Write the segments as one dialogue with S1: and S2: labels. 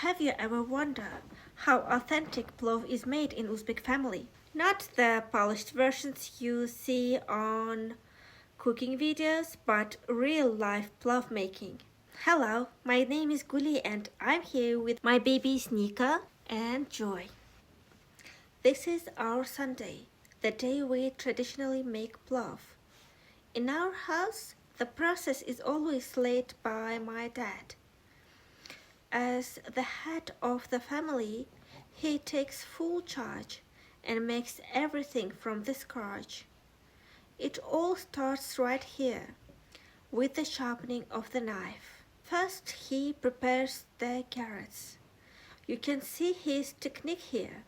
S1: Have you ever wondered how authentic plov is made in Uzbek family? Not the polished versions you see on cooking videos, but real life plov making. Hello, my name is Guli and I'm here with my babies Nika and Joy. This is our Sunday, the day we traditionally make plov. In our house, the process is always led by my dad. As the head of the family, he takes full charge and makes everything from the scratch. It all starts right here, with the sharpening of the knife. First, he prepares the carrots. You can see his technique here.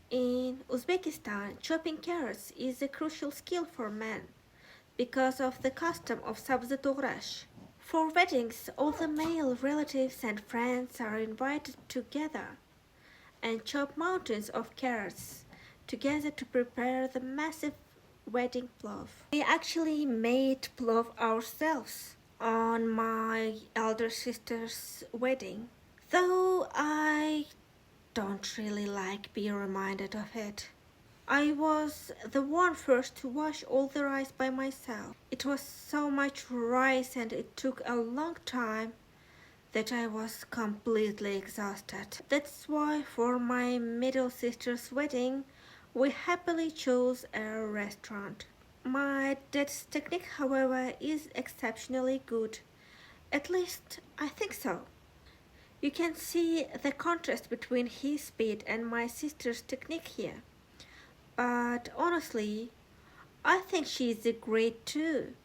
S1: In Uzbekistan, chopping carrots is a crucial skill for men because of the custom of Tog'rash. For weddings, all the male relatives and friends are invited together and chop mountains of carrots together to prepare the massive wedding plov. We actually made plov ourselves on my elder sister's wedding, though I don't really like being reminded of it. I was the one first to wash all the rice by myself. It was so much rice and it took a long time that I was completely exhausted. That's why for my middle sister's wedding, we happily chose a restaurant. My dad's technique, however, is exceptionally good. At least, I think so. You can see the contrast between his speed and my sister's technique here. But honestly, I think she's great too,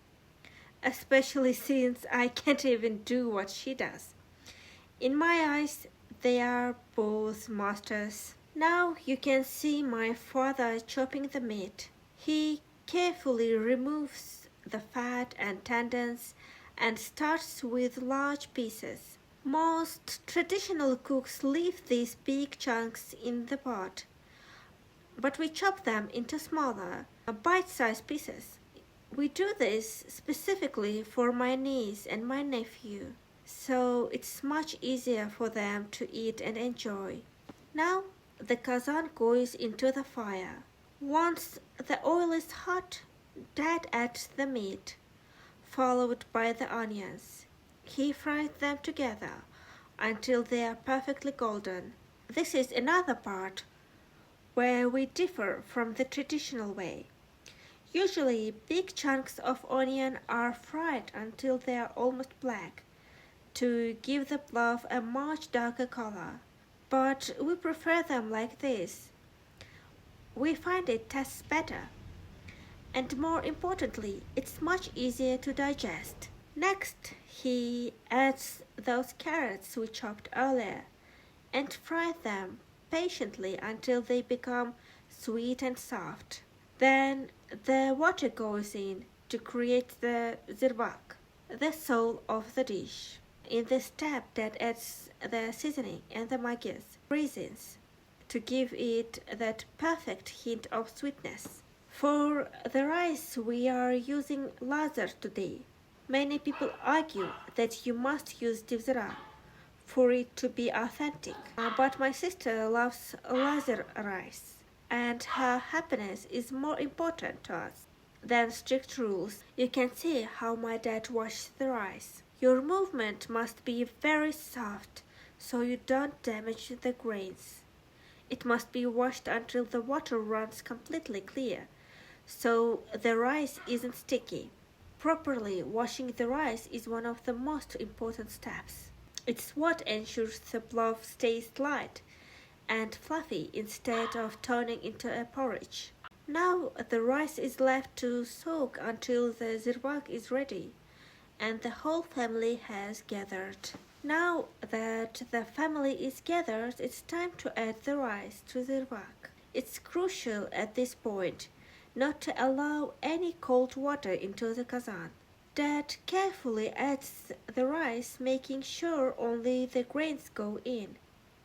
S1: especially since I can't even do what she does. In my eyes, they are both masters. Now you can see my father chopping the meat. He carefully removes the fat and tendons and starts with large pieces. Most traditional cooks leave these big chunks in the pot, but we chop them into smaller, bite-sized pieces. We do this specifically for my niece and my nephew, so it's much easier for them to eat and enjoy. Now the kazan goes into the fire. Once the oil is hot, Dad adds the meat, followed by the onions. He fries them together until they are perfectly golden. This is another part where we differ from the traditional way. Usually, big chunks of onion are fried until they are almost black to give the plov a much darker color. But we prefer them like this. We find it tastes better. And more importantly, it's much easier to digest. Next, he adds those carrots we chopped earlier and fry them patiently until they become sweet and soft. Then the water goes in to create the zirvak, the soul of the dish. In this step, that adds the seasoning and the magis, raisins, to give it that perfect hint of sweetness. For the rice, we are using Lazer today. Many people argue that you must use divzara for it to be authentic. But my sister loves Lazer rice, and her happiness is more important to us than strict rules. You can see how my dad washes the rice. Your movement must be very soft so you don't damage the grains. It must be washed until the water runs completely clear, so the rice isn't sticky. Properly washing the rice is one of the most important steps. It's what ensures the plov stays light and fluffy instead of turning into a porridge. Now the rice is left to soak until the zirvak is ready and the whole family has gathered. Now that the family is gathered, it's time to add the rice to the zirvak. It's crucial at this point not to allow any cold water into the kazan. Dad carefully adds the rice, making sure only the grains go in.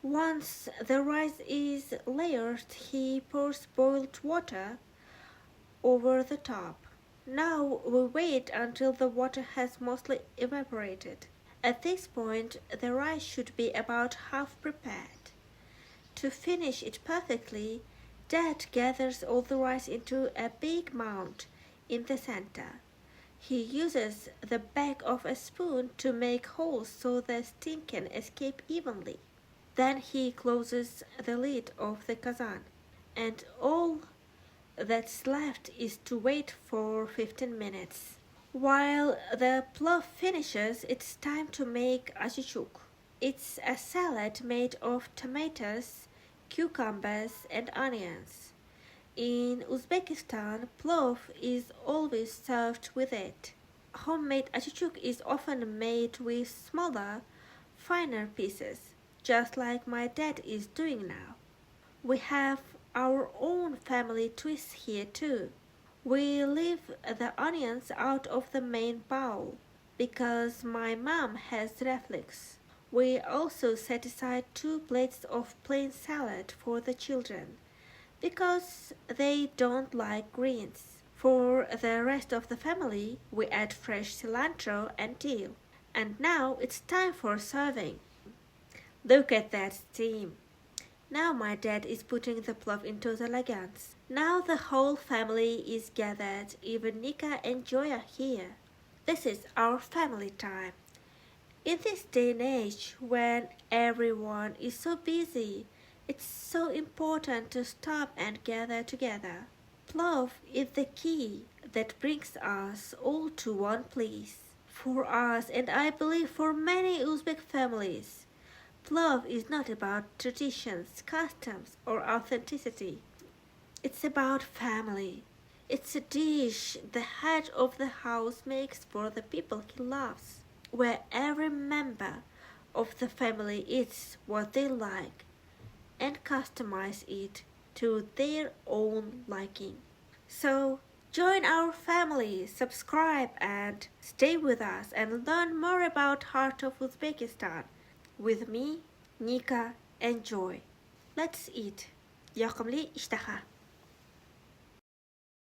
S1: Once the rice is layered, he pours boiled water over the top. Now we wait until the water has mostly evaporated. At this point, the rice should be about half prepared. To finish it perfectly, Dad gathers all the rice into a big mound in the center. He uses the back of a spoon to make holes so the steam can escape evenly. Then he closes the lid of the kazan, and all that's left is to wait for 15 minutes. While the plov finishes, it's time to make achchik-chuchuk. It's a salad made of tomatoes, cucumbers, and onions. In Uzbekistan, plov is always served with it. Homemade achchik-chuchuk is often made with smaller, finer pieces, just like my dad is doing now. We have our own family twist here too. We leave the onions out of the main bowl because my mom has reflux. We also set aside 2 plates of plain salad for the children because they don't like greens. For the rest of the family, we add fresh cilantro and dill. And now it's time for serving. Look at that steam. Now my dad is putting the plov into the lagans. Now the whole family is gathered, even Nika and Joy are here. This is our family time. In this day and age when everyone is so busy, it's so important to stop and gather together. Plov is the key that brings us all to one place. For us, and I believe for many Uzbek families, plov is not about traditions, customs, or authenticity. It's about family. It's a dish the head of the house makes for the people he loves, where every member of the family eats what they like and customize it to their own liking. So, join our family, subscribe, and stay with us and learn more about Heart of Uzbekistan with me, Nika and Joy. Let's eat. Yoqimli ishtaha.